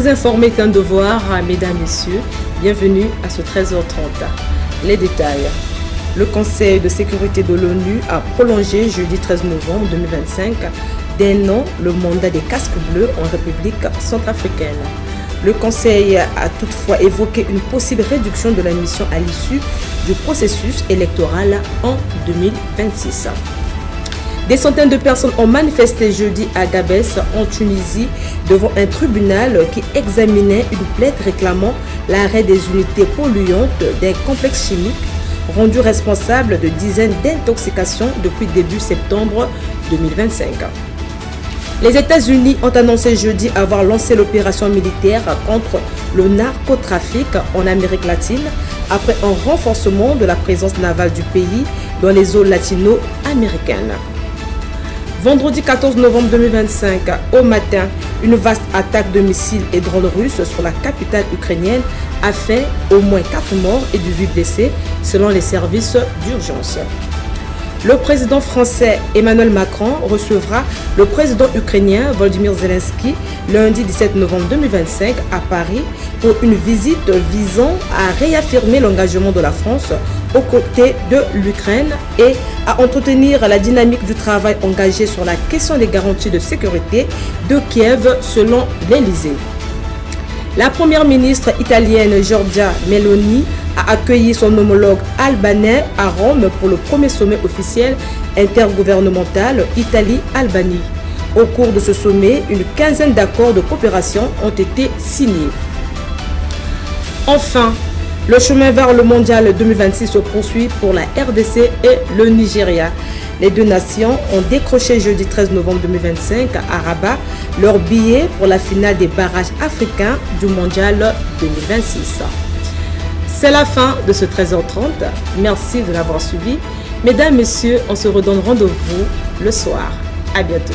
Vous informer qu'un devoir, mesdames, messieurs, bienvenue à ce 13h30. Les détails. Le Conseil de sécurité de l'ONU a prolongé jeudi 13 novembre 2025 d'un an le mandat des casques bleus en République centrafricaine. Le Conseil a toutefois évoqué une possible réduction de la mission à l'issue du processus électoral en 2026. Des centaines de personnes ont manifesté jeudi à Gabès, en Tunisie, devant un tribunal qui examinait une plainte réclamant l'arrêt des unités polluantes d'un complexe chimique rendu responsable de dizaines d'intoxications depuis début septembre 2025. Les États-Unis ont annoncé jeudi avoir lancé l'opération militaire contre le narcotrafic en Amérique latine après un renforcement de la présence navale du pays dans les eaux latino-américaines. Vendredi 14 novembre 2025, au matin, une vaste attaque de missiles et drones russes sur la capitale ukrainienne a fait au moins 4 morts et 18 blessés selon les services d'urgence. Le président français Emmanuel Macron recevra le président ukrainien Volodymyr Zelensky lundi 17 novembre 2025 à Paris pour une visite visant à réaffirmer l'engagement de la France aux côtés de l'Ukraine et à entretenir la dynamique du travail engagé sur la question des garanties de sécurité de Kiev selon l'Élysée. La première ministre italienne Giorgia Meloni a accueilli son homologue albanais à Rome pour le premier sommet officiel intergouvernemental Italie-Albanie. Au cours de ce sommet, une quinzaine d'accords de coopération ont été signés. Enfin, le chemin vers le mondial 2026 se poursuit pour la RDC et le Nigeria. Les deux nations ont décroché jeudi 13 novembre 2025 à Rabat leur billet pour la finale des barrages africains du mondial 2026. C'est la fin de ce 13h30. Merci de l'avoir suivi. Mesdames, Messieurs, on se redonne rendez-vous le soir. À bientôt.